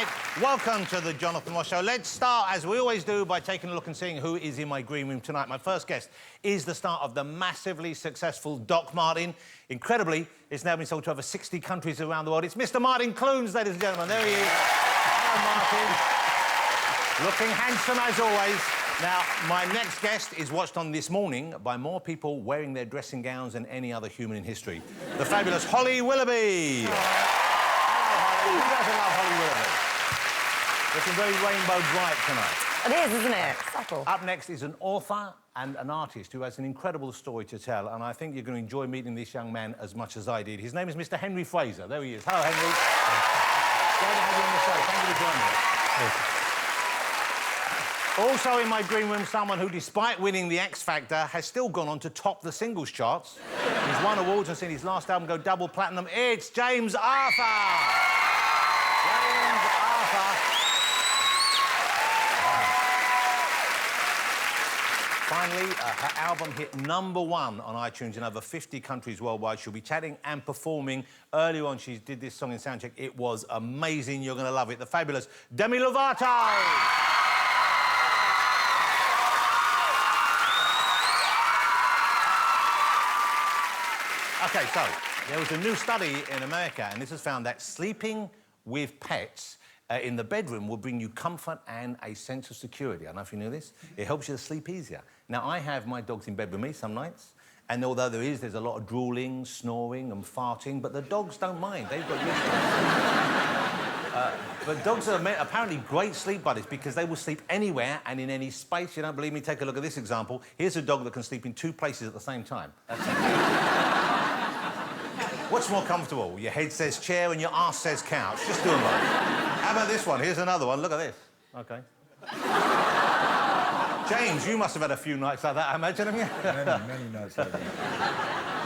right, welcome to the Jonathan Ross Show. Let's start, as we always do, by taking a look and seeing who is in my green room tonight. My first guest is the star of the massively successful Doc Martin. Incredibly, it's now been sold to over 60 countries around the world. It's Mr. Martin Clunes, ladies and gentlemen. There he is. Hello, Martin. Looking handsome as always. Now, my next guest is watched on This Morning by more people wearing their dressing gowns than any other human in history. The fabulous Holly Willoughby. Who doesn't love Holly Willoughby? Looking very rainbow bright tonight. It is, isn't it? Subtle. Up next is an author and an artist who has an incredible story to tell, and I think you're going to enjoy meeting this young man as much as I did. His name is Mr. Henry Fraser. There he is. Hello, Henry. Glad to have you on the show. Thank you for joining us. Also in my green room, someone who, despite winning the X Factor, has still gone on to top the singles charts. He's won awards and seen his last album go double platinum. It's James Arthur! James Arthur. Finally, her album hit #1 on iTunes in over 50 countries worldwide. She'll be chatting and performing. Earlier on, she did this song in Soundcheck. It was amazing. You're going to love it. The fabulous Demi Lovato! OK, so, there was a new study in America, and this has found that sleeping with pets in the bedroom will bring you comfort and a sense of security. I don't know if you knew this. It helps you to sleep easier. Now, I have my dogs in bed with me some nights, and although there's a lot of drooling, snoring and farting, but the dogs don't mind. They've got used to it. But dogs are apparently great sleep buddies because they will sleep anywhere and in any space. You don't believe me? Take a look at this example. Here's a dog that can sleep in 2 places at the same time. What's more comfortable? Your head says chair and your arse says couch. Just do them both. How about this one? Here's another one. Look at this. OK. James, you must have had a few nights like that, I imagine, haven't you? Many nights like that.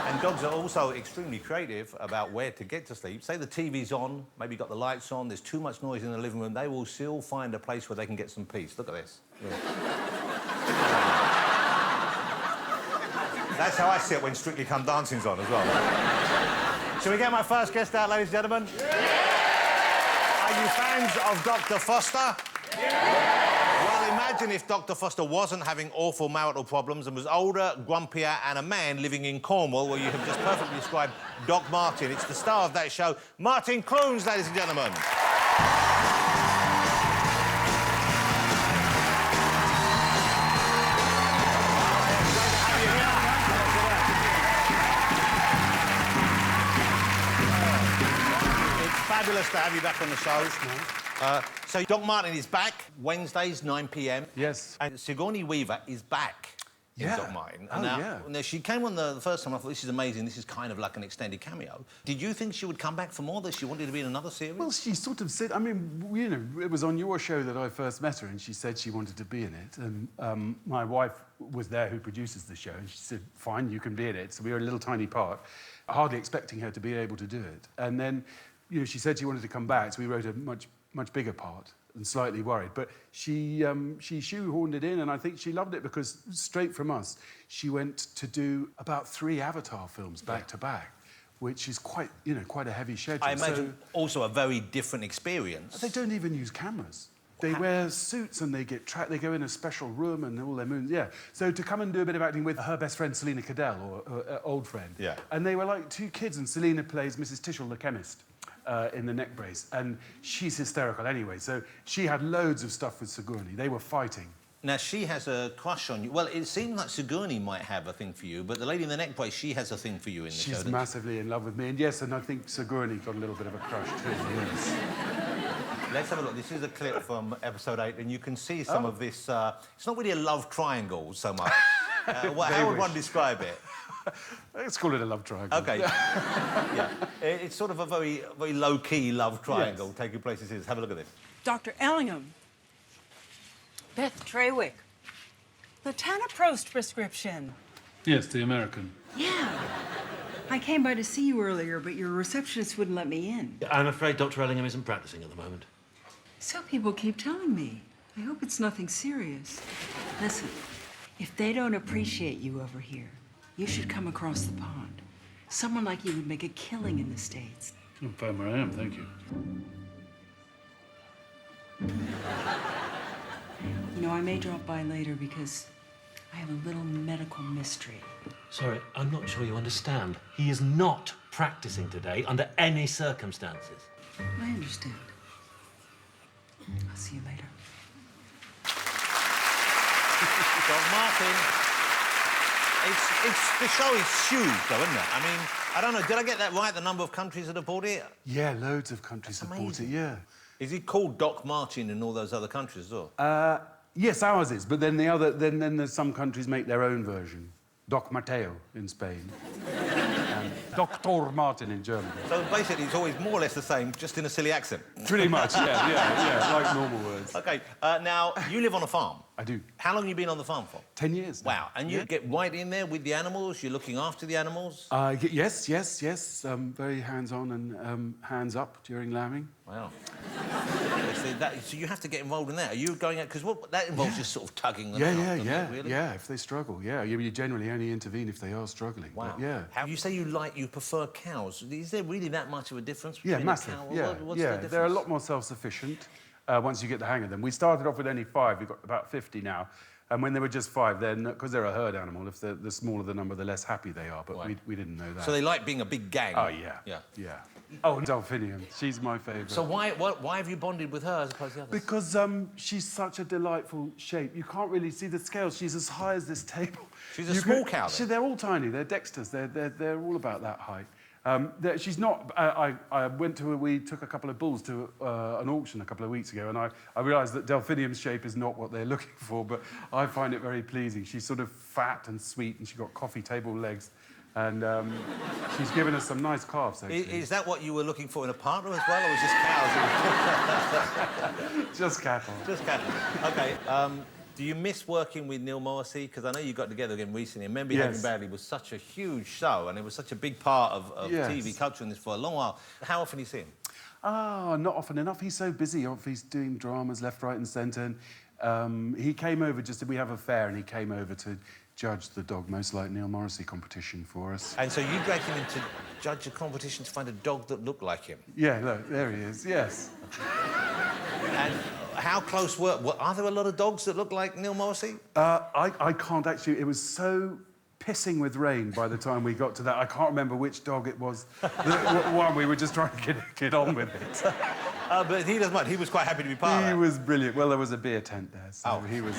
And dogs are also extremely creative about where to get to sleep. Say the TV's on, maybe you've got the lights on, there's too much noise in the living room, they will still find a place where they can get some peace. Look at this. Yeah. That's how I sit when Strictly Come Dancing's on as well. Shall we get my first guest out, ladies and gentlemen? Yeah! Are you fans of Dr. Foster? Yeah! Well, imagine if Dr. Foster wasn't having awful marital problems and was older, grumpier and a man living in Cornwall, where you have just perfectly described Doc Martin. It's the star of that show, Martin Clunes, ladies and gentlemen. Fabulous to have you back on the show. So Doc Martin is back Wednesdays 9 p.m. Yes. And Sigourney Weaver is back in Doc Martin. Oh, Now, she came on the first time. I thought, this is amazing. This is kind of like an extended cameo. Did you think she would come back for more? That she wanted to be in another series? Well, she sort of said... I mean, you know, it was on your show that I first met her, and she said she wanted to be in it. And my wife was there, who produces the show, and she said, fine, you can be in it. So we were a little tiny part, hardly expecting her to be able to do it. And then... You know, she said she wanted to come back, so we wrote a much bigger part and slightly worried. But she shoehorned it in, and I think she loved it because, straight from us, she went to do about 3 Avatar films back to back, which is quite a heavy schedule. I imagine also a very different experience. They don't even use cameras. They wear suits and they get trapped. They go in a special room and all their moons. Yeah. So to come and do a bit of acting with her best friend Selena Cadell, or old friend. Yeah. And they were like 2 kids, and Selena plays Mrs. Tishel, the chemist. In the neck brace, and she's hysterical anyway. So she had loads of stuff with Sigourney. They were fighting. Now, she has a crush on you. Well, it seemed like Sigourney might have a thing for you, but the lady in the neck brace, she has a thing for you in the show. She's massively in love with me, and yes, and I think Sigourney got a little bit of a crush too. Yes. Let's have a look. This is a clip from episode 8, and you can see some of this. It's not really a love triangle so much. How would one describe it? Let's call it a love triangle. OK. Yeah. It's sort of a very, very low-key love triangle taking place as is. Have a look at this. Dr. Ellingham. Beth Trawick. The Tanaprost prescription. Yes, the American. Yeah. I came by to see you earlier, but your receptionist wouldn't let me in. I'm afraid Dr. Ellingham isn't practicing at the moment. So people keep telling me. I hope it's nothing serious. Listen, if they don't appreciate you over here, you should come across the pond. Someone like you would make a killing in the States. I'm fine where I am, thank you. You know, I may drop by later because I have a little medical mystery. Sorry, I'm not sure you understand. He is not practicing today under any circumstances. I understand. I'll see you later. Doc Martin. The show is huge, though, isn't it? I mean, I don't know, did I get that right, the number of countries that have bought it? Yeah, loads of countries have bought it, yeah. Is it called Doc Martin in all those other countries as well? Yes, ours is, but then then there's some countries make their own version. Doc Mateo in Spain. And Dr. Martin in Germany. So basically, it's always more or less the same, just in a silly accent. Pretty much, yeah, like normal words. OK, now, you live on a farm. I do. How long have you been on the farm for? 10 years now. Wow, and you get right in there with the animals? You're looking after the animals? Yes. Very hands-on and hands up during lambing. Wow. So you have to get involved in that. Are you going out... Because that involves just sort of tugging them out, doesn't it, really? Yeah, if they struggle, yeah. You generally only intervene if they are struggling. Wow. But, yeah. You say you prefer cows. Is there really that much of a difference between massive. a cow? Yeah, What's the difference? They're a lot more self-sufficient once you get the hang of them. We started off with only 5. We've got about 50 now. And when they were just 5, then, because they're a herd animal, if the smaller the number, the less happy they are. But we didn't know that. So they like being a big gang? Oh, yeah. Oh, Delphinium. She's my favourite. So why have you bonded with her as opposed to the others? Because she's such a delightful shape. You can't really see the scales. She's as high as this table. She's a small cow, then? They're all tiny. They're dexters. They're all about that height. She's not... we took a couple of bulls to an auction a couple of weeks ago, and I realised that Delphinium's shape is not what they're looking for, but I find it very pleasing. She's sort of fat and sweet, and she's got coffee table legs, and she's given us some nice calves, actually. Is that what you were looking for in a partner as well, or was just cows? Just cattle. Just cattle. OK, do you miss working with Neil Morrissey? Because I know you got together again recently, and Remember Behaving Badly was such a huge show, and it was such a big part of TV culture in this for a long while. How often do you see him? Not often enough. He's so busy. He's doing dramas left, right and centre. He came over we have a fair, and he came over to judge the Dog Most Like Neil Morrissey competition for us. And so you dragged him in to judge a competition to find a dog that looked like him? Yeah, look, there he is, yes. And how close are there a lot of dogs that look like Neil Morrissey? I can't actually... It was so pissing with rain by the time we got to that. I can't remember which dog it was. One, we were just trying to get on with it. But he doesn't mind. He was quite happy to be part of it. He was brilliant. Well, there was a beer tent there, so he was...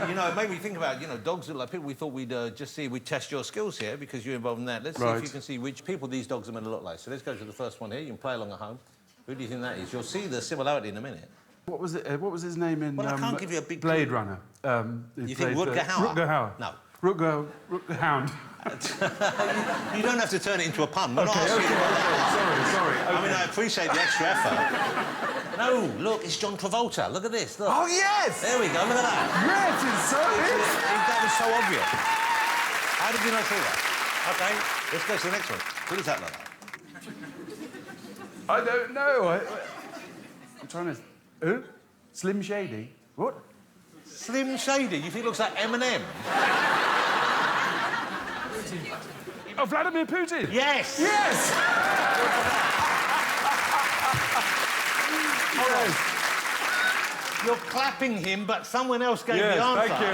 you know, it made me think about, dogs that like people. We thought we'd we'd test your skills here because you're involved in that. Let's see if you can see which people these dogs are meant to look like. So let's go to the first one here. You can play along at home. Who do you think that is? You'll see the similarity in a minute. What was it? What was his name in... Well, I can't give you a big Blade clue. Runner. You think Rutger Hauer? Rutger Hauer. No. Rutger Hound. You don't have to turn it into a pun. We're not asking you. Sorry. Okay. I mean, I appreciate the extra effort. No, look, it's John Travolta. Look at this. Look. Oh, yes! There we go. Look at that. Yes, That was so obvious. How did you not see that? OK, let's go to the next one. What does that look like? I don't know. I'm trying to... Who? Slim Shady? What? Slim Shady? You think it looks like Eminem? Oh, Vladimir Putin! Yes! Yes! You're clapping him, but someone else gave the Yes, answer. thank you.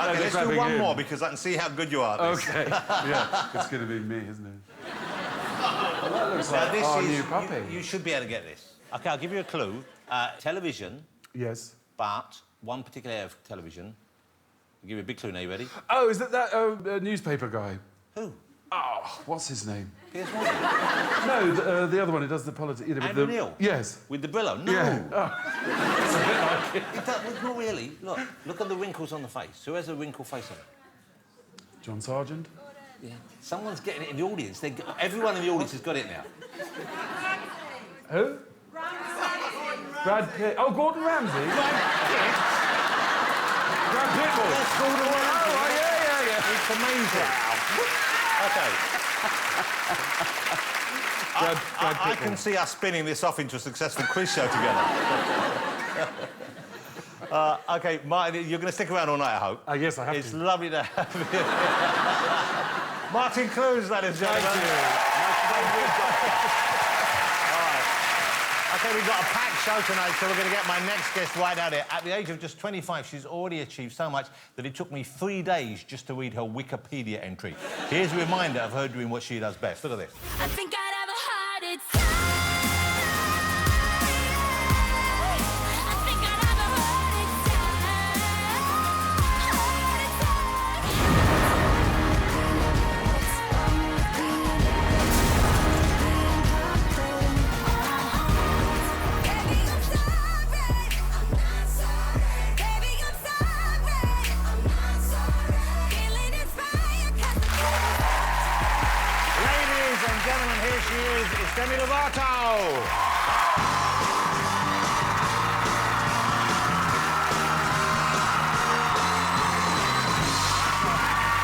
OK, let's do one more, because I can see how good you are at this. OK. Yeah, it's going to be me, isn't it? Well, that looks like our new puppy. You should be able to get this. OK, I'll give you a clue. Television, Yes. but one particular area of television. I'll give you a big clue now. You ready? Oh, is that newspaper guy? Who? Oh, what's his name? Piers Morgan. No, the other one who does the politics. Andrew Neil? Yes. With the Brillo? No. Yeah. Oh. It's a bit like it. Not really. Look at the wrinkles on the face. Who has a wrinkled face on it? John Sargent? Yeah. Someone's getting it in the audience. Everyone in the audience has got it now. Who? Brad Pitt. Oh, Gordon Ramsay? Brad Pitt? Brad Pitt. That's Gordon Ramsay. Oh, yeah. It's amazing. OK. I can see us spinning this off into a successful quiz show together. OK, Martin, you're going to stick around all night, I hope. Yes, I have It's to. lovely to have you. Martin Clues, ladies and gentlemen. Thank you. All right. OK, we've got a packed show tonight, so we're going to get my next guest right out here. At the age of just 25, she's already achieved so much that it took me 3 days just to read her Wikipedia entry. Here's a reminder of her doing what she does best. Look at this. I think I'd have a heart attack. I think I'd have a heart attack. Baby, I'm sorry. I'm not sorry. Baby, I'm sorry. I'm not sorry. Feeling inspired 'cause Ladies and gentlemen, here she is. It's Demi Lovato.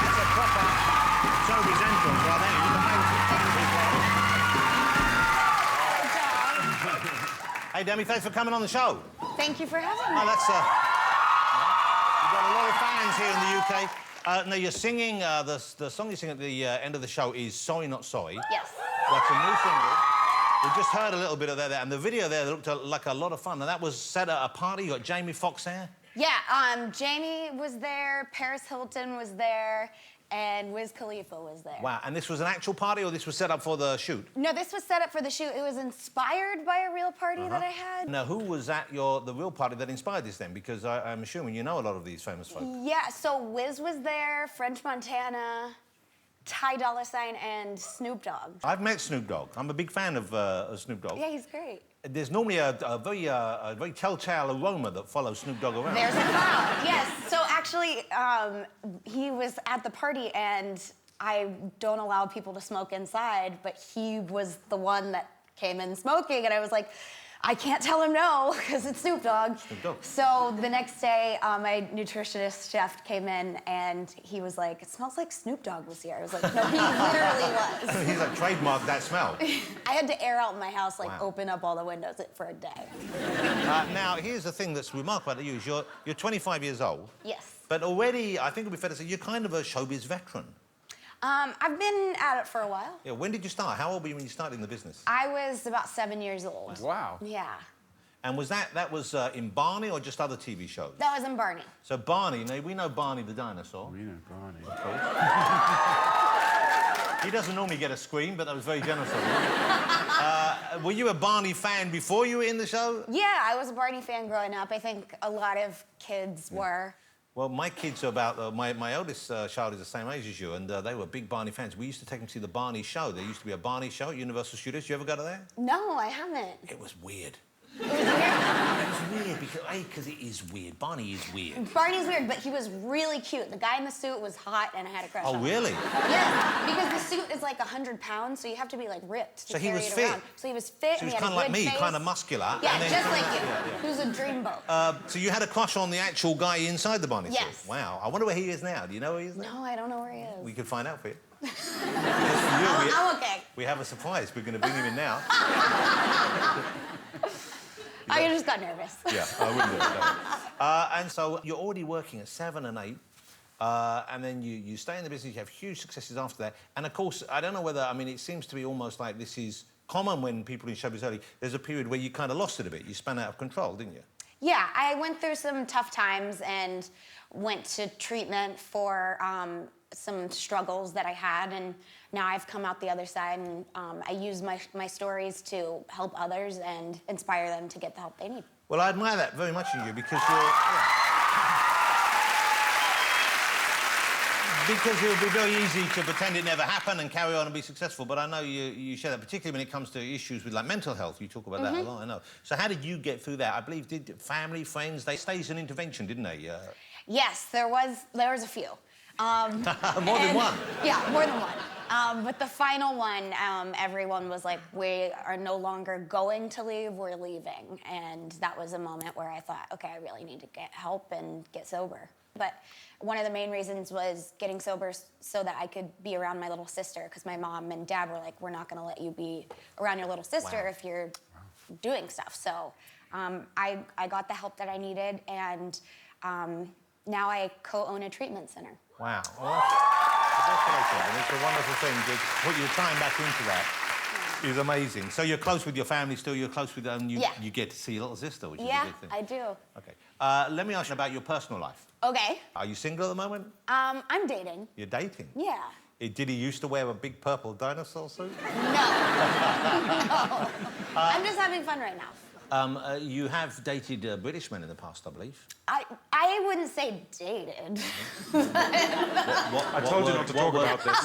That's a proper showbiz entrance right there. You can make it. Hey, Demi, thanks for coming on the show. Thank you for having Oh, me. that's you've got a lot of fans here in the UK. Now you're singing the song you sing at the end of the show is "Sorry Not Sorry." Yes. That's a new single. We just heard a little bit of that there, and the video there looked like a lot of fun. And that was set at a party. You got Jamie Foxx there. Yeah, Jamie was there, Paris Hilton was there, and Wiz Khalifa was there. Wow! And this was an actual party, or this was set up for the shoot? No, this was set up for the shoot. It was inspired by a real party that I had. Now, who was at the real party that inspired this then? Because I'm assuming you know a lot of these famous folk. Yeah, so Wiz was there, French Montana, Ty Dolla $ign, and Snoop Dogg. I've met Snoop Dogg. I'm a big fan of Snoop Dogg. Yeah, he's great. There's normally a very telltale aroma that follows Snoop Dogg around. There's a cloud, yes. So actually, he was at the party, and I don't allow people to smoke inside, but he was the one that came in smoking, and I was like, I can't tell him no, because it's Snoop Dogg. Snoop Dogg. So the next day, my nutritionist chef came in, and he was like, it smells like Snoop Dogg was here. I was like, no, he literally was. He's like trademarked that smell. I had to air out my house, like Wow. open up all the windows for a day. Now, here's the thing that's remarkable about you is you're 25 years old. Yes. But already, I think it would be fair to say, you're kind of a showbiz veteran. I've been at it for a while. Yeah, when did you start? How old were you when you started in the business? I was about 7 years old. Wow. Yeah. And was that was in Barney or just other TV shows? That was in Barney. So Barney, now we know Barney the dinosaur. We know Barney. He doesn't normally get a scream, but that was very generous of you. Were you a Barney fan before you were in the show? Yeah, I was a Barney fan growing up. I think a lot of kids were. Well, my kids are about... my eldest child is the same age as you, and they were big Barney fans. We used to take them to see the Barney show. There used to be a Barney show at Universal Studios. You ever go to that? No, I haven't. It was weird. It was weird. It was weird because it is weird. Barney is weird. Barney's weird, but he was really cute. The guy in the suit was hot, and I had a crush on him. really? Yes, because the suit is like 100 pounds, so you have to be like ripped to So he carry was it fit? around. So he was fit. So he was and he had kind a of like good me, face. kind of muscular. Yeah, and then just like you. Yeah. He was a dreamboat. So you had a crush on the actual guy inside the Barney suit? Yes. Wow. I wonder where he is now. Do you know where he is now? No, I don't know where he is. We could find out for you. Just for you, I'm okay. we have a surprise. We're going to bring him in now. I just got nervous. Yeah, I wouldn't do it. No. And so you're already working at 7 and 8, and then you stay in the business, you have huge successes after that. And of course, I don't know whether, I mean, it seems to be almost like this is common when people in showbiz early. There's a period where you kind of lost it a bit. You spun out of control, didn't you? Yeah, I went through some tough times and went to treatment for some struggles that I had, and now I've come out the other side, and I use my stories to help others and inspire them to get the help they need. Well, I admire that very much in you because you're... Because it would be very easy to pretend it never happened and carry on and be successful, but I know you share that, particularly when it comes to issues with, like, mental health. You talk about that a lot, I know. So how did you get through that? I believe, did family, friends, they staged an intervention, didn't they? Yes, there was a few. More than one? Yeah, more than one. But the final one, everyone was like, we are no longer going to leave, we're leaving. And that was a moment where I thought, okay, I really need to get help and get sober. But one of the main reasons was getting sober so that I could be around my little sister, because my mom and dad were like, we're not gonna let you be around your little sister if you're doing stuff. So I got the help that I needed, and now I co-own a treatment center. Wow. Well, congratulations. And it's a wonderful thing to put your time back into that. He's amazing. So you're close with your family still? You're close with them? Yeah. You get to see your little sister, which is a Yeah, good thing. I do. OK. Let me ask you about your personal life. Okay. Are you single at the moment? I'm dating. You're dating? Yeah. Did he used to wear a big purple dinosaur suit? No. No. I'm just having fun right now. You have dated British men in the past, I believe. I wouldn't say dated. I told you not to talk about this.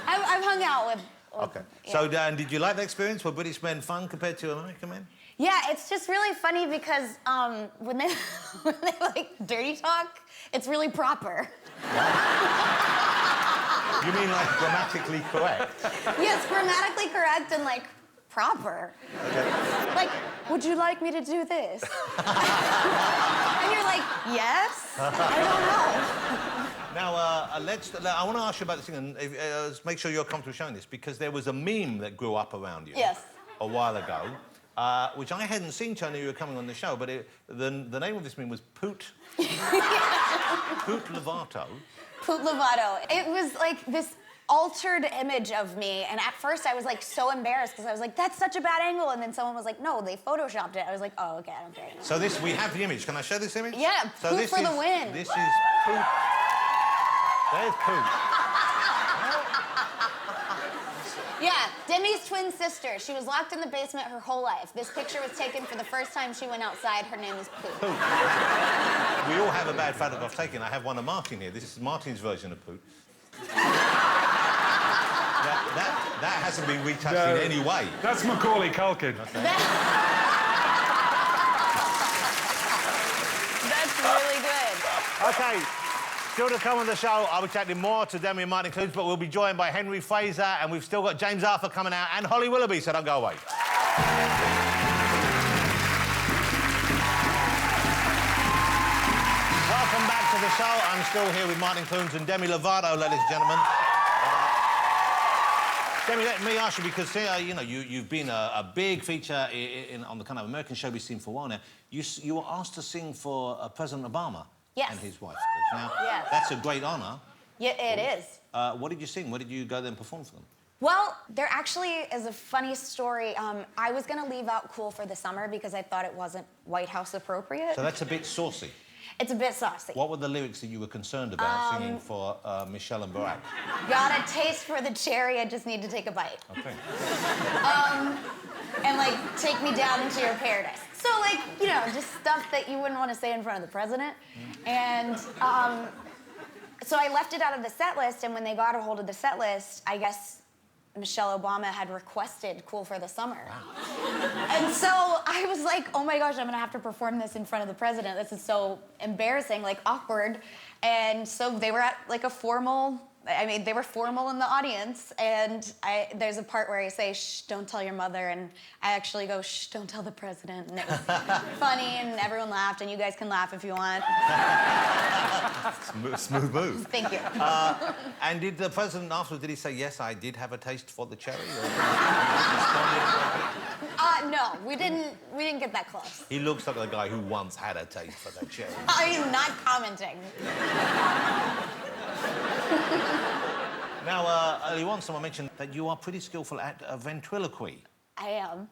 I've hung out with OK. yeah. So, did you like the experience? Were British men fun compared to American men? Yeah, it's just really funny because when they like dirty talk, it's really proper. You mean like grammatically correct? Yes, grammatically correct and like proper. Okay. Like, would you like me to do this? And you're like, yes? I don't know. Now, I want to ask you about this thing, and make sure you're comfortable showing this, because there was a meme that grew up around you. Yes. A while ago, which I hadn't seen till I knew you were coming on the show, but the name of this meme was Poot. Poot Lovato. Poot Lovato. It was like this altered image of me, and at first I was like so embarrassed because I was like, that's such a bad angle, and then someone was like, no, they photoshopped it. I was like, oh, okay, I don't care anymore. So we have the image. Can I show this image? Yeah, so Poot for the win. This is Poot. There's Poot. Yeah, Demi's twin sister. She was locked in the basement her whole life. This picture was taken for the first time she went outside. Her name is Poot. Poot. We all have a bad photograph taken. I have one of Martin here. This is Martin's version of Poot. That hasn't been retouched in any way. That's Macaulay Culkin. Okay. That's really good. OK, still to come on the show, I'll be chatting more to Demi and Martin Clunes, but we'll be joined by Henry Fraser, and we've still got James Arthur coming out, and Holly Willoughby, so don't go away. Welcome back to the show. I'm still here with Martin Clunes and Demi Lovato, ladies and gentlemen. Demi, let me ask you, because you know, you've been a big feature on the kind of American showbiz scene for a while now. You were asked to sing for President Obama. Yes. And his wife, of course. Now, Yes. that's a great honour. Yeah, it is. What did you sing? Where did you go there and perform for them? Well, there actually is a funny story. I was going to leave out Cool for the Summer because I thought it wasn't White House appropriate. So that's a bit saucy. It's a bit saucy. What were the lyrics that you were concerned about singing for Michelle and Barack? Got a taste for the cherry, I just need to take a bite. Okay. And, like, take me down into your paradise. So, like, you know, just stuff that you wouldn't want to say in front of the president. And so I left it out of the set list, and when they got a hold of the set list, I guess Michelle Obama had requested Cool for the Summer. Wow. And so I was like, oh my gosh, I'm gonna have to perform this in front of the president. This is so embarrassing, like awkward. And so they were at like a formal, they were formal in the audience, and there's a part where I say, shh, don't tell your mother, and I actually go, shh, don't tell the president, and it was funny, and everyone laughed, and you guys can laugh if you want. Smooth move. Thank you. And did the president afterwards, did he say, yes, I did have a taste for the cherry? No, we didn't get that close. He looks like the guy who once had a taste for the cherry. I'm not commenting. Now, earlier on, someone mentioned that you are pretty skillful at ventriloquy. I am.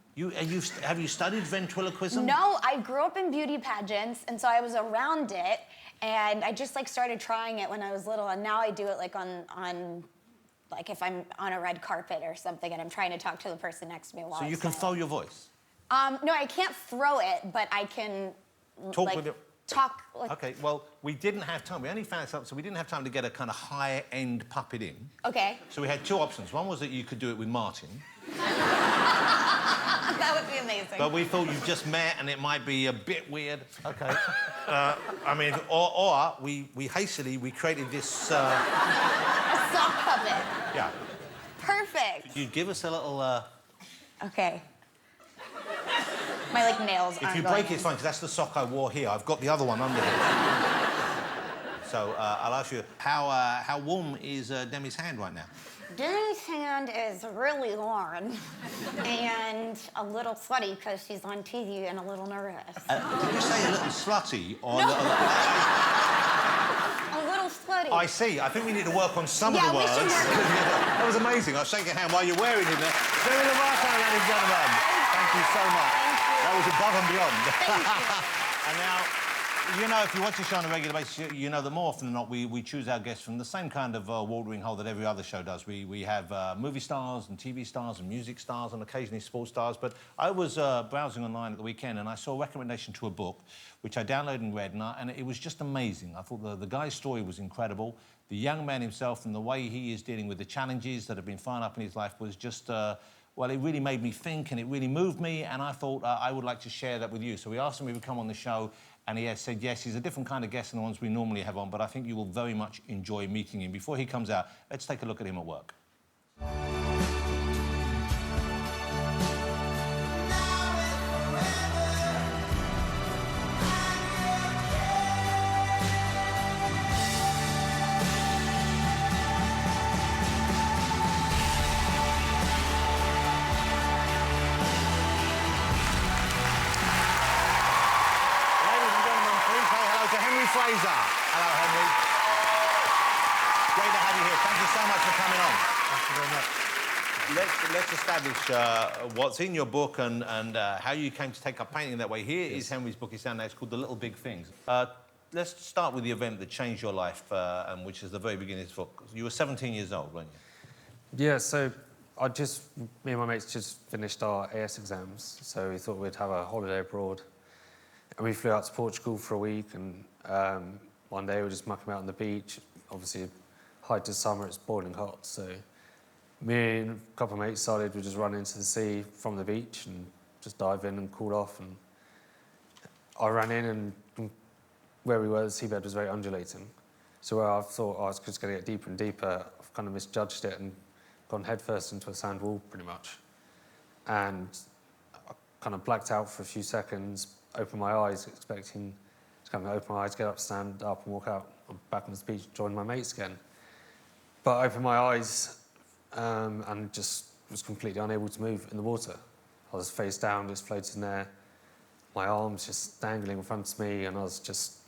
Have you studied ventriloquism? No, I grew up in beauty pageants, and so I was around it, and I just like started trying it when I was little, and now I do it like on like if I'm on a red carpet or something, and I'm trying to talk to the person next to me while So I you can smile. throw your voice? No, I can't throw it, but I can Talk like, with it. talk. Like, OK, well, we didn't have time. We only found this out, so we didn't have time to get a kind of high-end puppet in. Okay. So we had two options. One was that you could do it with Martin. That would be amazing. But we thought you've just met and it might be a bit weird. OK. I mean, or we hastily created this... A sock puppet. Yeah. Perfect. You'd give us a little... Okay. My like nails If aren't you going break it, in. it's fine, because that's the sock I wore here. I've got the other one under here. So I'll ask you, how warm is Demi's hand right now? Demi's hand is really warm and a little sweaty because she's on TV and a little nervous. Did you say a little slutty or... No. A little sweaty. hoodie. I see. I think we need to work on some Yeah, of the we words. should work on That was amazing. I'll shake your hand while you're wearing it there. Serie Lovato, ladies and gentlemen. Thank you so much. Thank you. That was above and beyond. Thank you. And now, you know, if you watch the show on a regular basis, you know that more often than not, we choose our guests from the same kind of watering hole that every other show does. We have movie stars and TV stars and music stars and occasionally sports stars. But I was browsing online at the weekend and I saw a recommendation to a book, which I downloaded and read, and it was just amazing. I thought the guy's story was incredible. The young man himself and the way he is dealing with the challenges that have been thrown up in his life was just... well, it really made me think and it really moved me, and I thought I would like to share that with you. So we asked him if he would come on the show, and he has said yes. He's a different kind of guest than the ones we normally have on, but I think you will very much enjoy meeting him. Before he comes out, let's take a look at him at work. Fraser. Hello, Henry. Great to have you here. Thank you so much for coming on. Thank you very much. Let's establish what's in your book and how you came to take up painting that way. Here is Henry's book. It's down there. It's called The Little Big Things. Let's start with the event that changed your life, and which is the very beginning of this book. You were 17 years old, weren't you? Yeah, so me and my mates just finished our AS exams, so we thought we'd have a holiday abroad. And we flew out to Portugal for a week, and one day we were just mucking about on the beach. Obviously, height of summer, it's boiling hot, so me and a couple of mates decided we'd just run into the sea from the beach and just dive in and cool off. And I ran in, and where we were, the seabed was very undulating. So where I thought I was just going to get deeper and deeper, I've kind of misjudged it and gone headfirst into a sand wall, pretty much. And I kind of blacked out for a few seconds, opened my eyes, expecting to kind of open my eyes, get up, stand up and walk out. I'm back on the beach, join my mates again. But I opened my eyes and just was completely unable to move in the water. I was face down, just floating there, my arms just dangling in front of me, and I was just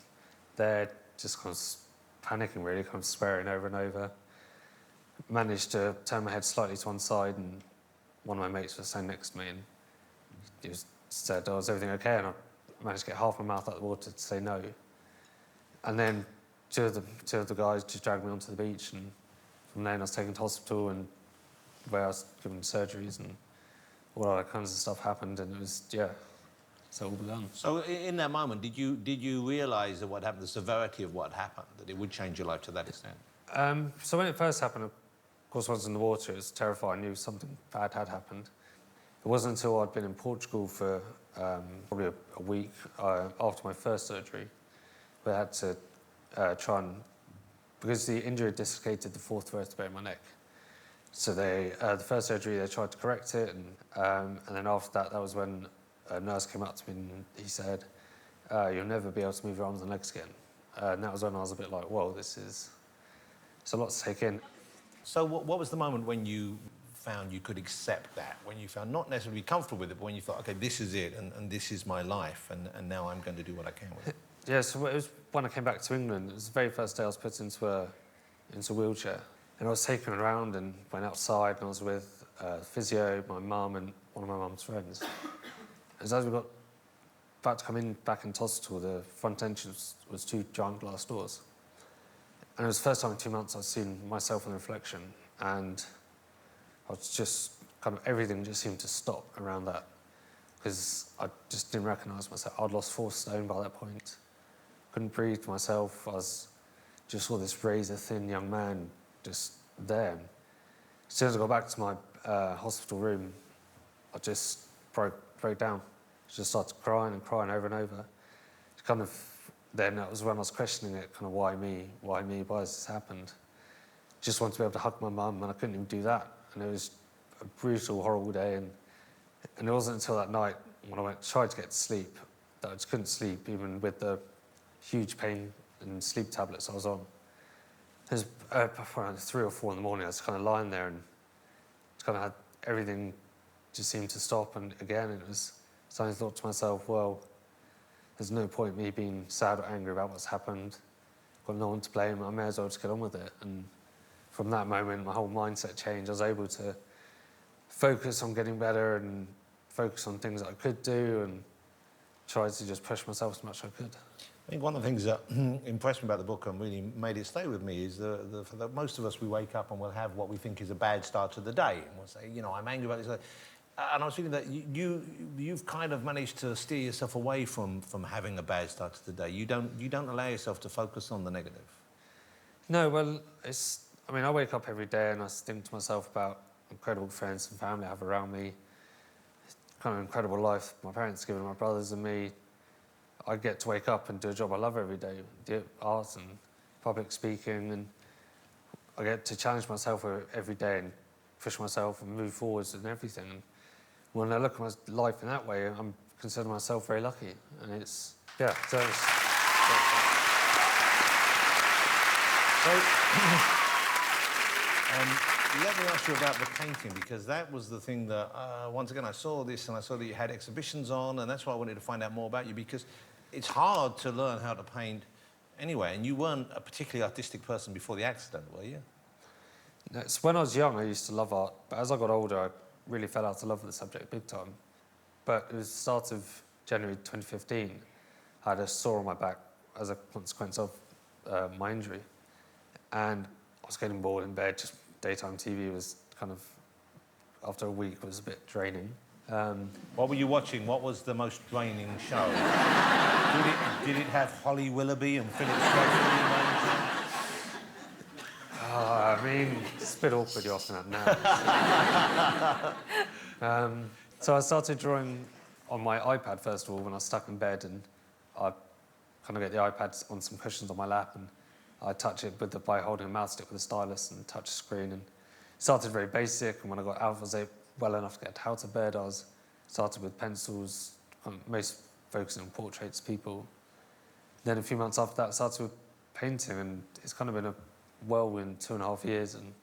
there, just kind of panicking really, kind of swearing over and over. Managed to turn my head slightly to one side, and one of my mates was standing next to me, and he said, "Oh, is everything okay?" And I managed to get half my mouth out of the water to say no. And then two of the guys just dragged me onto the beach, and from then I was taken to hospital, and where I was given surgeries, and all other kinds of stuff happened, and it was, yeah, so it all begun. So in that moment, did you realise that what happened, the severity of what happened, that it would change your life to that extent? So when it first happened, of course, once in the water, it was terrifying. I knew something bad had happened. It wasn't until I'd been in Portugal for probably a week after my first surgery, where I had to try and... Because the injury dislocated the fourth vertebrae in my neck. So the first surgery, they tried to correct it, and then after that, that was when a nurse came up to me and he said, "You'll never be able to move your arms and legs again." And that was when I was a bit like, whoa, it's a lot to take in. So what was the moment when you found you could accept that? When you found not necessarily comfortable with it, but when you thought, OK, this is it, and this is my life, and now I'm going to do what I can with it? Yeah, so it was when I came back to England. It was the very first day I was put into a wheelchair. And I was taken around and went outside, and I was with physio, my mum, and one of my mum's friends. As we got about to come back into hospital, the front entrance was two giant glass doors. And it was the first time in 2 months I'd seen myself in the reflection, and I was just kind of everything just seemed to stop around that, because I just didn't recognise myself. I'd lost 4 stone by that point. Couldn't breathe to myself. I just saw this razor-thin young man just there. And as soon as I got back to my hospital room, I just broke down. Just started crying and crying over and over. It's kind of, then that was when I was questioning it, kind of why me, why has this happened? Just wanted to be able to hug my mum, and I couldn't even do that. And it was a brutal, horrible day. And it wasn't until that night when I tried to get to sleep that I just couldn't sleep, even with the huge pain and sleep tablets I was on. It was around 3 or 4 in the morning. I was kind of lying there, and just kind of had everything just seemed to stop. And again, it was something I thought to myself, well, there's no point me being sad or angry about what's happened. got no one to blame, I may as well just get on with it. And from that moment, my whole mindset changed. I was able to focus on getting better and focus on things that I could do and try to just push myself as much as I could. I think one of the things that impressed me about the book and really made it stay with me is that most of us, we wake up and we'll have what we think is a bad start to the day. And we'll say, you know, I'm angry about this. And I was thinking that you've kind of managed to steer yourself away from having a bad start to the day. You don't allow yourself to focus on the negative. No, well, I mean, I wake up every day and I think to myself about incredible friends and family I have around me. Kind of incredible life my parents given my brothers and me. I get to wake up and do a job I love every day, do art and public speaking, and I get to challenge myself every day and push myself and move forwards and everything. And when I look at my life in that way, I'm consider myself very lucky, and it's yeah. So let me ask you about the painting, because that was the thing that once again I saw this and I saw that you had exhibitions on, and that's why I wanted to find out more about you, because it's hard to learn how to paint anyway, and you weren't a particularly artistic person before the accident, were you? it's when I was young, I used to love art, but as I got older, I really fell out of love with the subject big time. But it was the start of January 2015. I had a sore on my back as a consequence of my injury, and I was getting bored in bed. Just daytime TV was kind of, after a week, was a bit draining. What were you watching? What was the most draining show? did it have Holly Willoughby and Philip Stratton? I mean, it's a bit awkward you asking that now. So I started drawing on my iPad first of all when I was stuck in bed, and I kind of get the iPad on some cushions on my lap, and I touch it by holding a mouse stick with a stylus and touch the screen. And started very basic, and when I got out, I was well enough to get out of bed. I started with pencils, most focusing on portraits of people. Then a few months after that, I started with painting, and it's kind of been a whirlwind 2.5 years. And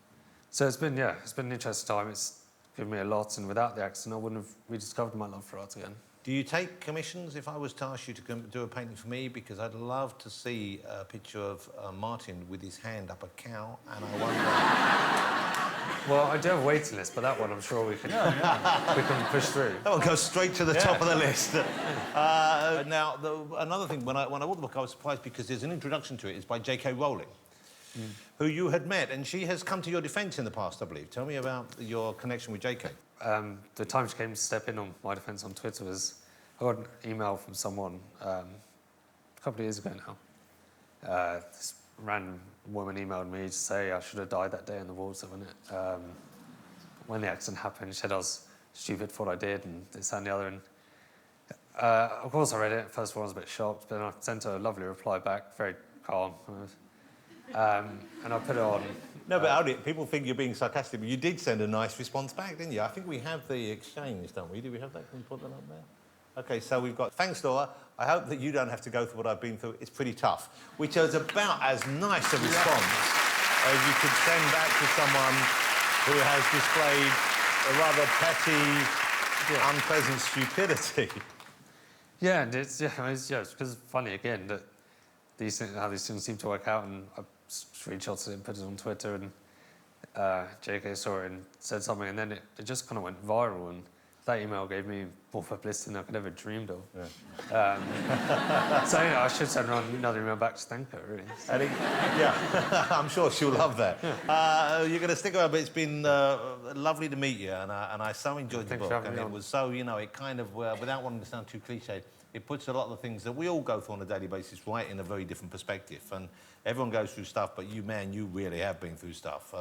so it's been an interesting time. It's given me a lot, and without the accident, I wouldn't have rediscovered my love for art again. Do you take commissions? If I was to ask you to do a painting for me, because I'd love to see a picture of Martin with his hand up a cow, and I wonder... Well, I do have a waiting list, but that one I'm sure we can push through. That one goes straight to the top of the list. Now, another thing, when I bought the book, I was surprised because there's an introduction to it. It's by J.K. Rowling, who you had met, and she has come to your defence in the past, I believe. Tell me about your connection with J.K. The time she came to step in on my defence on Twitter was, I got an email from someone a couple of years ago now. This random woman emailed me to say I should have died that day in the water when the accident happened. She said I was stupid for what I did and this and the other. And of course I read it. First of all I was a bit shocked, but then I sent her a lovely reply back, very calm. And I put it on. No, but Aldi, people think you're being sarcastic, but you did send a nice response back, didn't you? I think we have the exchange, don't we? Do we have that? Can we put that up there? OK, so we've got, thanks, Laura. I hope that you don't have to go through what I've been through. It's pretty tough, which is about as nice a response as you could send back to someone who has displayed a rather petty, unpleasant stupidity. Yeah, and it's because it's funny, again, that how these things seem to work out, and I screenshotted it and put it on Twitter, and JK saw it and said something, and then it just kind of went viral, and that email gave me more publicity than I could ever dreamed of. Yeah. So I should send her another email back to thank her, really. Yeah, I'm sure she'll love that. Yeah. You're going to stick around, but it's been lovely to meet you, and I so enjoyed the book, and it was so, it kind of, without wanting to sound too cliched, it puts a lot of the things that we all go through on a daily basis right in a very different perspective. And everyone goes through stuff, but you really have been through stuff.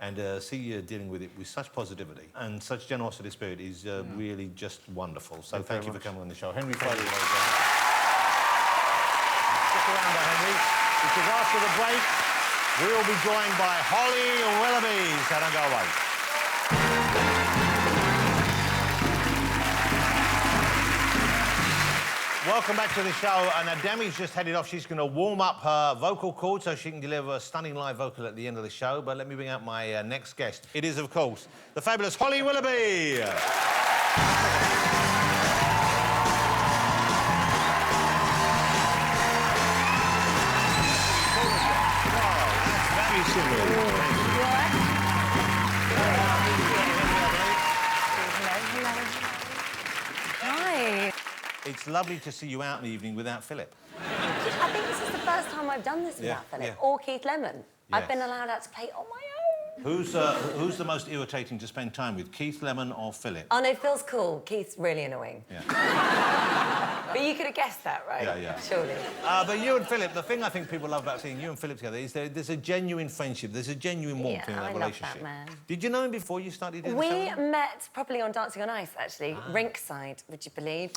And see you dealing with it with such positivity and such generosity of spirit is really just wonderful. So thank you for coming on the show. Henry, pleasure. Stick around there, Henry, because after the break, we'll be joined by Holly Willoughby. So don't go away. Welcome back to the show, and Demi's just headed off. She's going to warm up her vocal cords so she can deliver a stunning live vocal at the end of the show. But let me bring out my next guest. It is, of course, the fabulous Holly Willoughby. you sit with me. Hi. It's lovely to see you out in the evening without Philip. I think this is the first time I've done this without Philip or Keith Lemon. I've been allowed out to play on my own. Who's the most irritating to spend time with, Keith Lemon or Philip? Oh, no, Phil's cool. Keith's really annoying. Yeah. But you could have guessed that, right? Yeah. Surely. But you and Philip, the thing I think people love about seeing you and Philip together is there's a genuine friendship, there's a genuine warmth in that I relationship. love that man. Did you know him before you started doing the We show? met probably on Dancing on Ice, actually, rinkside, would you believe?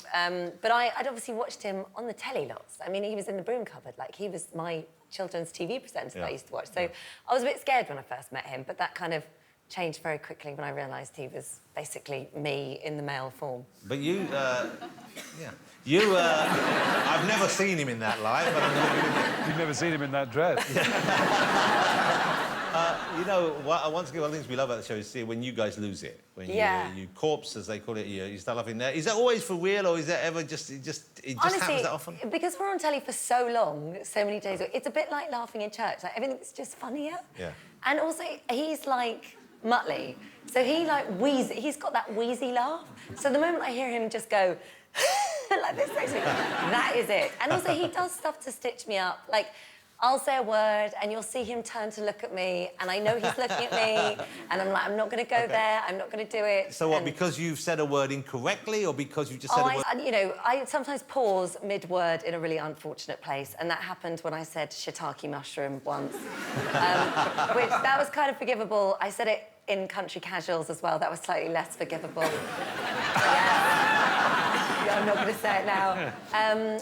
But I'd obviously watched him on the telly lots. I mean, he was in the broom cupboard. Like, he was my children's TV presenter that I used to watch. So I was a bit scared when I first met him, but that kind of changed very quickly when I realised he was basically me in the male form. But you, I've never seen him in that light, but I'm looking at You've never seen him in that dress. you know, once again, one of the things we love about the show is see when you guys lose it. When you corpse, as they call it, you start laughing there. Is that always for real, or is that ever just, it just Honestly, happens that often? Because we're on telly for so long, so many days, it's a bit like laughing in church. Like, everything's just funnier. Yeah. And also, he's like Muttley. So he like he's got that wheezy laugh. So the moment I hear him just go like this next to me, that is it. And also he does stuff to stitch me up. Like, I'll say a word and you'll see him turn to look at me and I know he's looking at me and I'm like, I'm not going to go there, I'm not going to do it. So what, and because you've said a word incorrectly or because you just said a word... you know, I sometimes pause mid-word in a really unfortunate place, and that happened when I said shiitake mushroom once, which that was kind of forgivable. I said it in country casuals as well. That was slightly less forgivable. Yeah, I'm not going to say it now.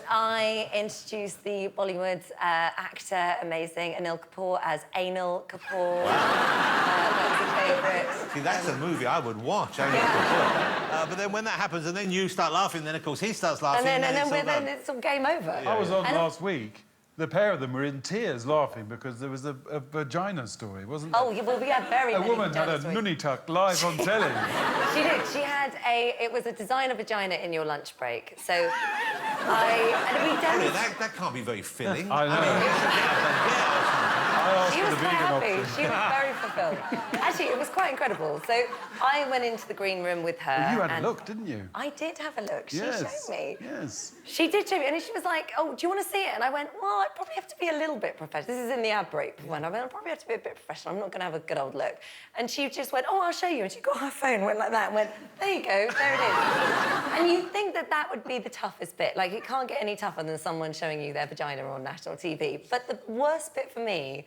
I introduced the Bollywood actor, amazing, Anil Kapoor as Anil Kapoor. That was a favourite. See, that's a movie I would watch. But then when that happens and then you start laughing, then, of course, he starts laughing. And then it's all game over. I was on last week. The pair of them were in tears laughing because there was a vagina story, wasn't there? Oh, well, we had very many A woman had a vagina stories. nunny tuck live on telly. She did. She had it was a designer vagina in your lunch break. So and we demonstrated... That can't be very filling. I know. She was quite happy. She was very fulfilled. Actually, it was quite incredible. So I went into the green room with her. Well, you had and a look, didn't you? I did have a look. She showed me. Yes. She did show me, and she was like, "Oh, do you want to see it?" And I went, "Well, I probably have to be a little bit professional. This is in the ad break when I went, I probably have to be a bit professional. I'm not going to have a good old look." And she just went, "Oh, I'll show you." And she got her phone, went like that, and went, "There you go, there it is." And you think that that would be the toughest bit? Like, it can't get any tougher than someone showing you their vagina on national TV. But the worst bit for me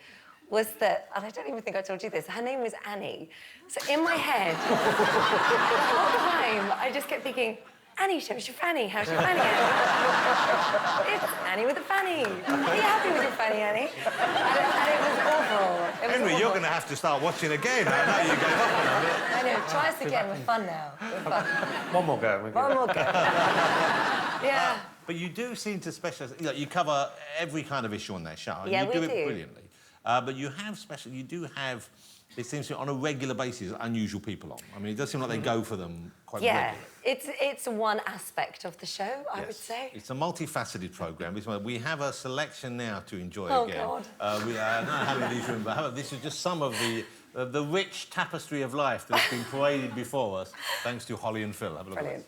was that, and I don't even think I told you this, her name was Annie. So in my head, the whole time, I just kept thinking, "Annie, how's your fanny? How's your fanny, Annie?" It's Annie with a fanny. Are you happy with your fanny, Annie? And it was awful. It was Henry, awful. you're going to have to start watching again. I know you gave up on it. I know, try us again. We're fun now. We're fun. One more go. One more go. Yeah. But you do seem to specialise... You cover every kind of issue on that show. Yeah, you we do do. it brilliantly. But you do have, it seems to me, on a regular basis, unusual people on. I mean, it does seem like they go for them quite regularly. It's one aspect of the show, I would say. It's a multifaceted programme. We have a selection now to enjoy again. God. We are not having these rooms, but this is just some of the rich tapestry of life that has been paraded before us, thanks to Holly and Phil. Have a look at Brilliant.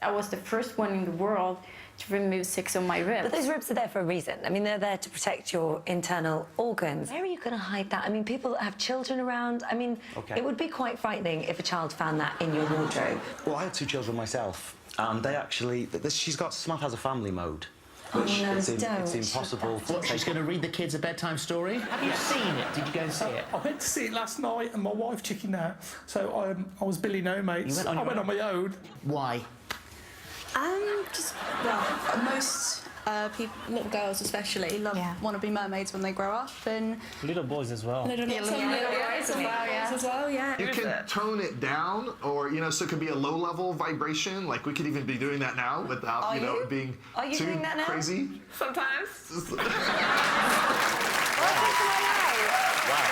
I was the first one in the world to remove 6 of my ribs. But those ribs are there for a reason. I mean, they're there to protect your internal organs. Where are you going to hide that? I mean, people that have children around, I mean, it would be quite frightening if a child found that in your wardrobe. Well, I had 2 children myself, and they actually... She's got Smart has a family mode. Which no, it's don't. impossible to What, she's going to read the kids a bedtime story? Have you seen it? Did you go and see it? I went to see it last night and my wife chickened out. So I was Billy No Mates. I went on my own. Why? Most people, little girls especially, want to be mermaids when they grow up, and Little boys as well. little boys as well, yeah. You can tone it down, or so it could be a low-level vibration. Like we could even be doing that now without being too doing that now? crazy. Sometimes. Welcome to my life. Wow.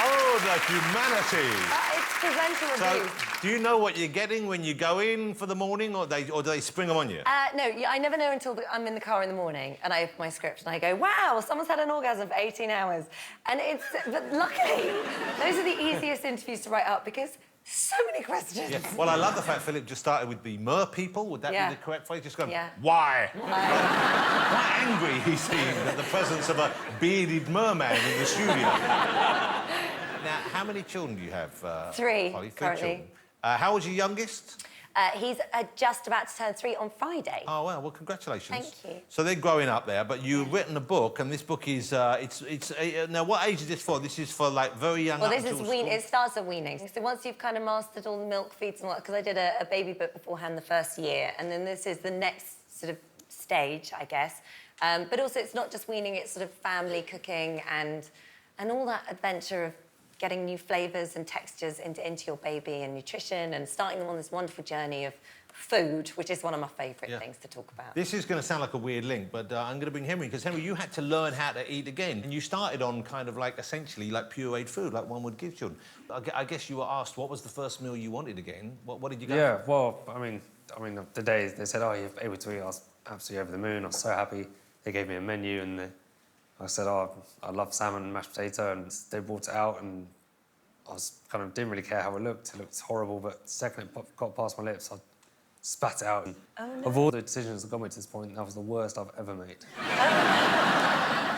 Oh, the humanity. It's presenter So, abuse. do you know what you're getting when you go in for the morning, or do they spring them on you? No, I never know until I'm in the car in the morning and I open my script and I go, wow, someone's had an orgasm for 18 hours. And but luckily, those are the easiest interviews to write up because so many questions. Yeah. Well, I love the fact Philip just started with the mer people. Would that Yeah. be the correct phrase? Just going, Yeah. why? Quite angry he seemed at the presence of a bearded merman in the studio. Now, how many children do you have? Three, Holly? currently. Children. How old's your youngest? He's just about to turn 3 on Friday. Oh, well, congratulations. Thank you. So they're growing up there, but you've written a book, and this book is, now, what age is this for? This is for, like, very young Well, up this is until wean. school? It starts at weaning. So once you've kind of mastered all the milk feeds and all that, because I did a baby book beforehand the first year, and then this is the next sort of stage, I guess. But also, it's not just weaning; it's sort of family cooking and all that adventure of getting new flavours and textures into your baby and nutrition and starting them on this wonderful journey of food, which is one of my favourite things to talk about. This is going to sound like a weird link, but I'm going to bring Henry, because, Henry, you had to learn how to eat again. And you started on kind of like, essentially, like pureed food, like one would give children. I guess you were asked, what was the first meal you wanted again? What did you go Yeah, for? well, I mean, the day they said, oh, you're able to eat, I was absolutely over the moon. I was so happy. They gave me a menu, and I said, oh, I love salmon and mashed potato, and they brought it out, and I was kind of didn't really care how it looked. It looked horrible, but the second it got past my lips, I spat it out. And of all the decisions that got me to this point, that was the worst I've ever made.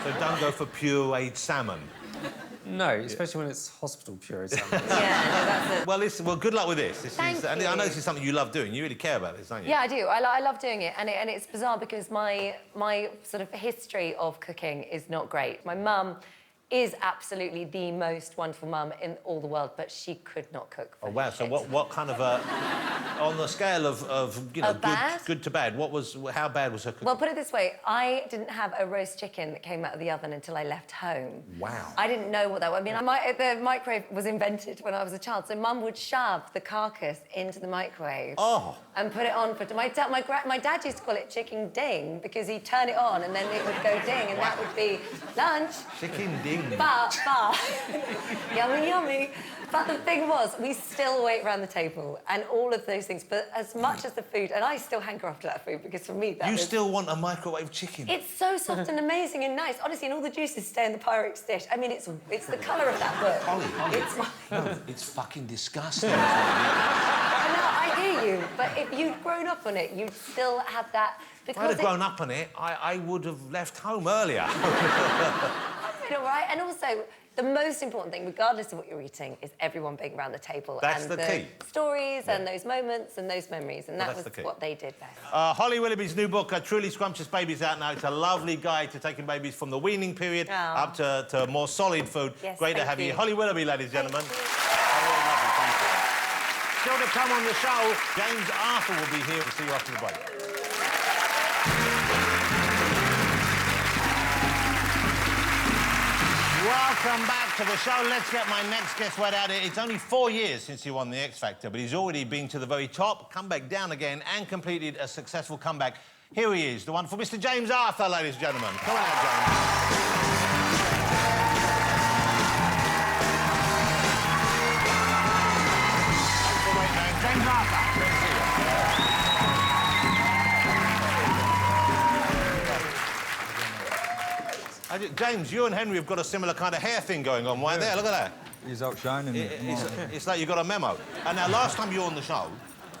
So don't go for pureed salmon. No, especially when it's hospital pureed salmon. that's it. Well, listen, well, good luck with this. Thank and you. I know this is something you love doing. You really care about this, don't you? Yeah, I do. I love doing it, and it's bizarre because my sort of history of cooking is not great. My mum is absolutely the most wonderful mum in all the world, but she could not cook. Oh, wow. So what kind of on the scale of you know, good to bad, how bad was her cooking? Well, put it this way, I didn't have a roast chicken that came out of the oven until I left home. Wow. I didn't know what that was. I mean, the microwave was invented when I was a child, so Mum would shove the carcass into the microwave and put it on for... My dad used to call it chicken ding because he'd turn it on and then it would go ding and that would be lunch. Chicken ding. But, yummy, yummy. But the thing was, we still wait around the table and all of those things, but as much as the food, and I still hanker after that food because for me that You still want a microwave chicken? It's so soft and amazing and nice. Honestly, and all the juices stay in the Pyrex dish. I mean, it's the colour of that book. Holly, it's fucking disgusting. I know, I hear you, but if you'd grown up on it, you'd still have that... If I'd have grown up on it, I would have left home earlier. You know, right? And also, the most important thing, regardless of what you're eating, is everyone being around the table. That's and the key. Stories and those moments and those memories, and Well, that that's was the key. what they did best. Holly Willoughby's new book, Truly Scrumptious Babies, out now. It's a lovely guide to taking babies from the weaning period up to more solid food. Yes, Great to thank have you. you. Holly Willoughby, ladies and gentlemen. Thank you. Still to come on the show, James Arthur will be here to see you after the break. Welcome back to the show. Let's get my next guest right out here. It's only 4 years since he won the X Factor, but he's already been to the very top, come back down again, and completed a successful comeback. Here he is, the one for Mr. James Arthur, ladies and gentlemen. Come on out, James. Thanks for waiting, man. James Arthur. Great to see you. James, you and Henry have got a similar kind of hair thing going on right there. Look at that. He's outshining me. It's like you got a memo. And now, last time you were on the show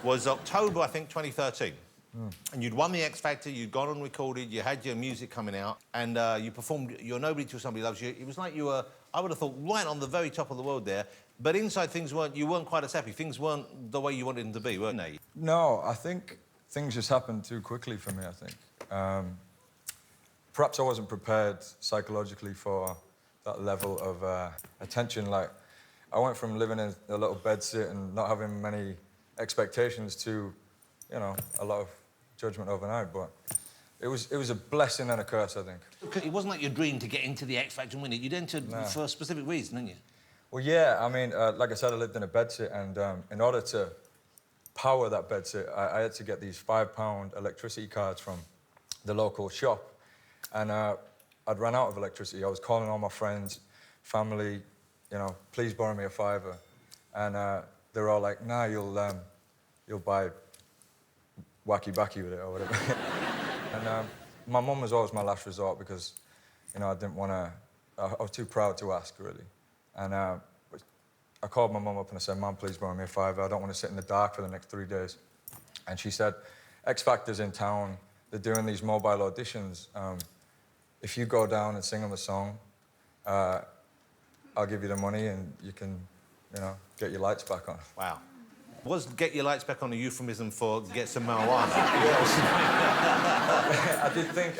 was October, I think, 2013. And you'd won the X Factor, you'd gone and recorded, you had your music coming out, and you performed You're Nobody Till Somebody Loves You. It was like you were, I would have thought, right on the very top of the world there. But inside, you weren't quite as happy. Things weren't the way you wanted them to be, weren't they? No, I think things just happened too quickly for me, I think. Perhaps I wasn't prepared psychologically for that level of attention. Like, I went from living in a little bedsit and not having many expectations to, you know, a lot of judgment overnight. But it was a blessing and a curse, I think. It wasn't like your dream to get into the X Factor and win it. You'd entered for a specific reason, didn't you? Well, yeah, I mean, like I said, I lived in a bedsit, and in order to power that bedsit, I had to get these £5 electricity cards from the local shop. And I'd run out of electricity. I was calling all my friends, family, you know, please borrow me a £5. And they're all like, nah, you'll buy wacky backy with it or whatever. And my mum was always my last resort because, you know, I didn't want to, I was too proud to ask, really. And I called my mum up and I said, Mum, please borrow me a £5. I don't want to sit in the dark for the next 3 days. And she said, X Factor's in town. They're doing these mobile auditions. If you go down and sing them a song, I'll give you the money and you can, you know, get your lights back on. Wow. Was get your lights back on a euphemism for get some marijuana? I did think,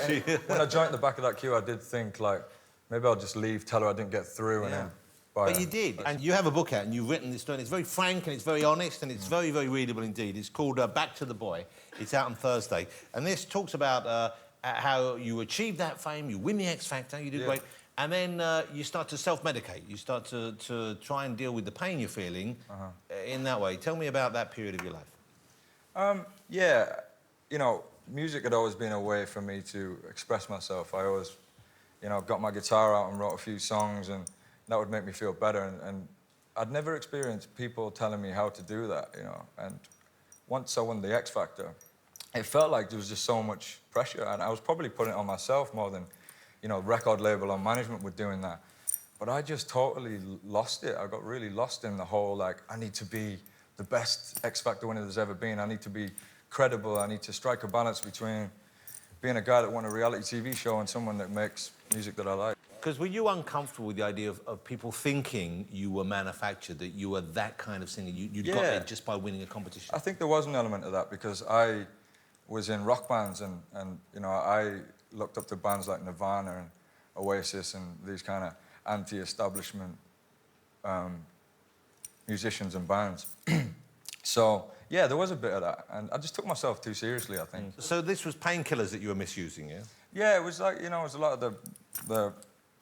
when I joined the back of that queue, I did think, like, maybe I'll just leave, tell her I didn't get through, and then buy But you did, and you have a book out, and you've written this story, and it's very frank, and it's very honest, and it's very, very readable indeed. It's called Back to the Boy. It's out on Thursday. And this talks about how you achieved that fame, you win the X Factor, you did great, and then you start to self-medicate. You start to try and deal with the pain you're feeling in that way. Tell me about that period of your life. Yeah, you know, music had always been a way for me to express myself. I always, you know, got my guitar out and wrote a few songs, and that would make me feel better. And I'd never experienced people telling me how to do that, you know. And once I won the X Factor, it felt like there was just so much pressure, and I was probably putting it on myself more than, you know, record label or management were doing that. But I just totally lost it. I got really lost in the whole, like, I need to be the best X Factor winner there's ever been. I need to be credible. I need to strike a balance between being a guy that won a reality TV show and someone that makes music that I like. Because were you uncomfortable with the idea of people thinking you were manufactured, that you were that kind of singer? You got there just by winning a competition? I think there was an element of that because I was in rock bands and you know, I looked up to bands like Nirvana and Oasis and these kind of anti-establishment musicians and bands. So, yeah, there was a bit of that. And I just took myself too seriously, I think. So this was painkillers that you were misusing, yeah? Yeah, it was like, you know, it was a lot of the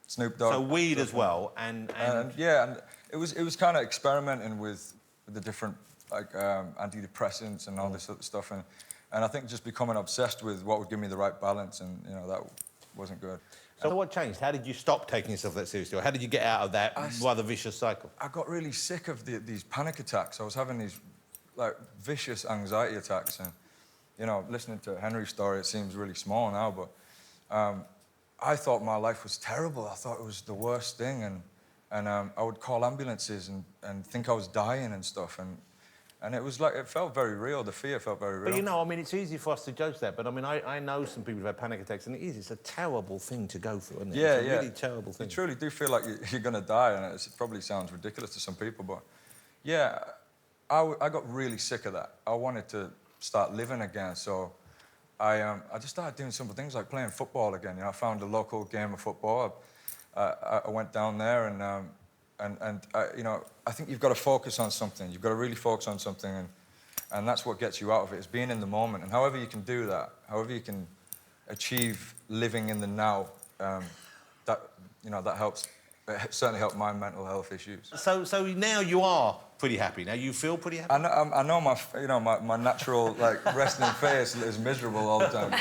Snoop Dogg. So weed as well, and yeah, and it was kind of experimenting with the different, like, antidepressants and all this sort of stuff. And I think just becoming obsessed with what would give me the right balance, and, you know, that wasn't good. So what changed? How did you stop taking yourself that seriously? Or how did you get out of that rather vicious cycle? I got really sick of these panic attacks. I was having these, like, vicious anxiety attacks. And, you know, listening to Henry's story, it seems really small now, but I thought my life was terrible. I thought it was the worst thing. And I would call ambulances and think I was dying and stuff. And it was like, it felt very real. The fear felt very real. But, you know, I mean, it's easy for us to judge that, but, I mean, I know some people who've had panic attacks, and it's a terrible thing to go through, isn't it? Yeah, it's a really terrible thing. You truly do feel like you're going to die, and it probably sounds ridiculous to some people, but, yeah, I got really sick of that. I wanted to start living again, so I just started doing simple things like playing football again. You know, I found a local game of football. I went down there and you know, I think you've got to focus on something. You've got to really focus on something, and that's what gets you out of it, is being in the moment. And however you can do that, however you can achieve living in the now, that, you know, that helps. It certainly helped my mental health issues. So now you are pretty happy. Now you feel pretty happy? I know my natural, like, resting face is miserable all the time.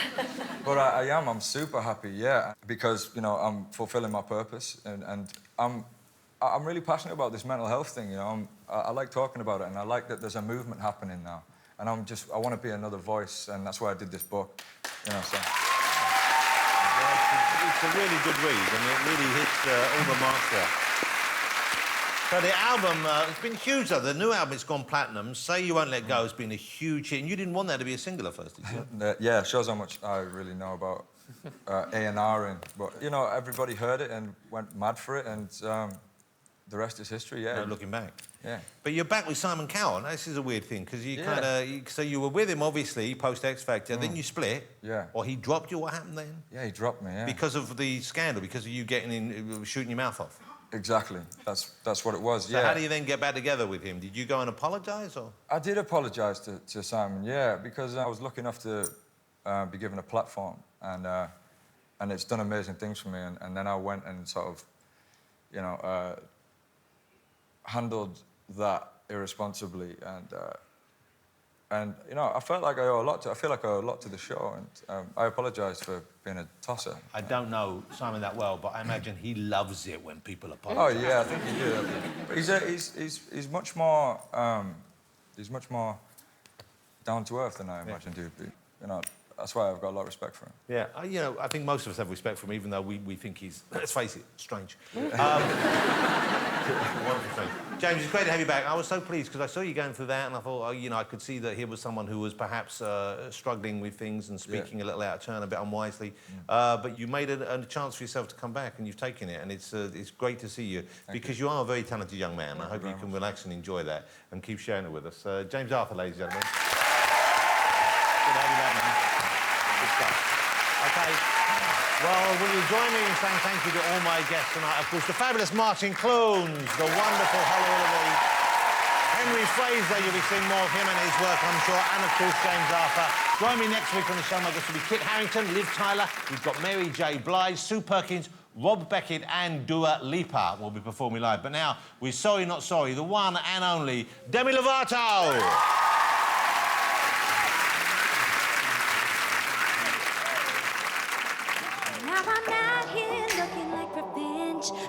But I'm super happy, yeah, because, you know, I'm fulfilling my purpose, and I'm really passionate about this mental health thing, you know. I like talking about it, and I like that there's a movement happening now. And I want to be another voice, and that's why I did this book, you know, so. It's a really good read, and it really hits all the marks there. So the album, it's been huge, though. The new album, it's gone platinum. Say You Won't Let Go has been a huge hit, and you didn't want that to be a single at first, did you? Yeah, it shows how much I really know about A&Ring. But, you know, everybody heard it and went mad for it, and the rest is history, yeah. No looking back. Yeah. But you're back with Simon Cowell. Now, this is a weird thing, because you kind of... So you were with him, obviously, post-X Factor, then you split. Yeah. Or he dropped you. What happened then? Yeah, he dropped me, yeah. Because of the scandal, because of you getting in, shooting your mouth off. Exactly. That's what it was, So how do you then get back together with him? Did you go and apologise, or...? I did apologise to Simon, yeah, because I was lucky enough to be given a platform, and it's done amazing things for me, and then I went and sort of, you know, handled that irresponsibly, and And, you know, I felt like I owe a lot to... I feel like I owe a lot to the show, and I apologise for being a tosser. I don't know Simon that well, but I imagine he loves it when people Oh, apologise. yeah, I think he did. But he's much more... he's much more down-to-earth than I imagined he'd be. You know, that's why I've got a lot of respect for him. Yeah, you know, I think most of us have respect for him, even though we think he's, let's face it, strange. Wonderful strange. James, it's great to have you back. I was so pleased because I saw you going through that and I thought, oh, you know, I could see that here was someone who was perhaps struggling with things and speaking a little out of turn, a bit unwisely. But you made a chance for yourself to come back and you've taken it, and it's great to see you because you are a very talented young man. I hope you can relax and enjoy that and keep sharing it with us. James Arthur, ladies and gentlemen. Good to have you back, man. Good stuff. OK. Well, will you join me in saying thank you to all my guests tonight? Of course, the fabulous Martin Clunes, the wonderful Holly Willoughby, Henry Fraser, you'll be seeing more of him and his work, I'm sure, and, of course, James Arthur. Join me next week on the show. My guests will be Kit Harington, Liv Tyler, we've got Mary J. Blige, Sue Perkins, Rob Beckett and Dua Lipa will be performing live. But now, we're Sorry Not Sorry, the one and only Demi Lovato.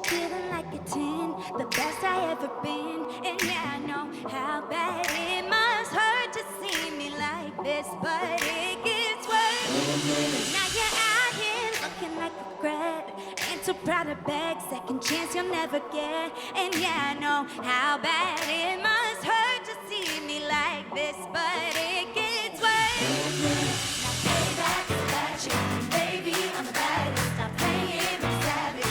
Feeling like a 10, the best I ever been. And yeah, I know how bad it must hurt to see me like this, but it gets worse. Now you're out here looking like a regret. Ain't too proud to beg, second chance you'll never get. And yeah, I know how bad it must hurt to see me like this, but it gets worse. Now payback is about you, baby, I'm the baddest. Stop playing me savage.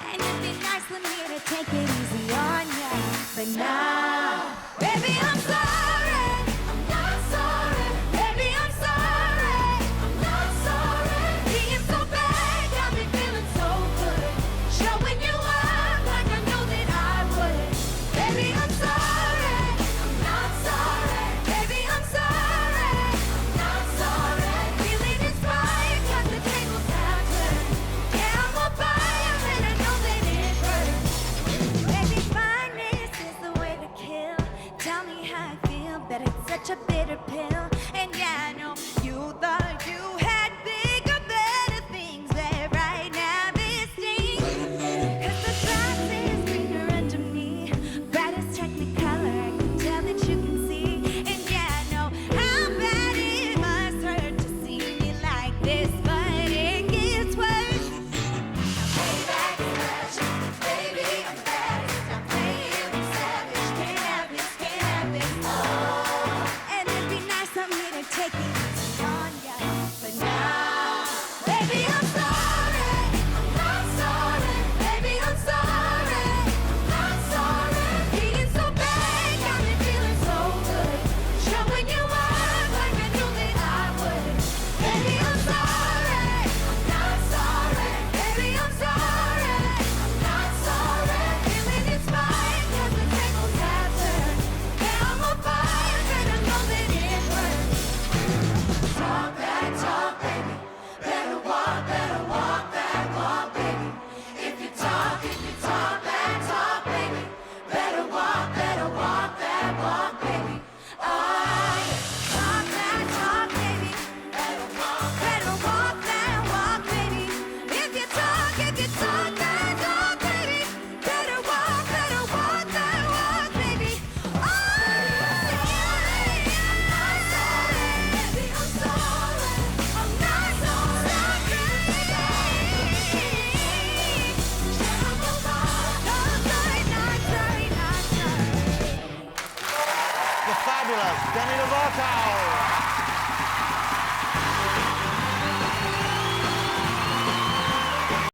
And it'd be nice for me to take it easy on ya, but now, baby, I'm sorry. I'm not sorry. Baby, I'm sorry. I'm not sorry. Being so bad got me feeling so good. Showing you up like I know that I would. Baby, I'm sorry. I'm not sorry. Baby, I'm sorry. I'm not sorry. Feeling inspired 'cause the tables have turned. Yeah, I'm a fire and I know that it hurts. Baby, fineness is the way to kill. Tell me how I feel, but it's such a bitter pill. And yeah, I know you thought you had bigger, better things, but right now this stings. 'Cause the grass is greener under me. Brightest technicolor, I can tell that you can see. And yeah, I know how bad it must hurt to see me like this, but it gets worse. Payback is about you, baby, I'm the baddest. Stop playing me savage. Can't have this, can't have this. Oh, and it'd be nice of me to take it easy on ya, but now, baby, I'm sorry. I'm not sorry. Baby, I'm sorry. I'm not sorry. Being so bad got me feeling so good. Showing you up like I knew that I would. Baby, I'm sorry. I'm not sorry. Baby, I'm sorry. I'm not sorry. Feeling inspired 'cause the tables have turned. Yeah, I'm on fire and I know that it hurts. Talk that talk, baby. Better walk that walk, baby. If you talk that talk, baby. Better walk that walk, baby. Oh, yeah. Talk that talk, baby. Better walk that walk, baby. If you talk that talk, baby. Better walk that walk, baby. Oh, yeah. I'm sorry, baby, I'm sorry. I'm not sorry. The fabulous Demi Lovato.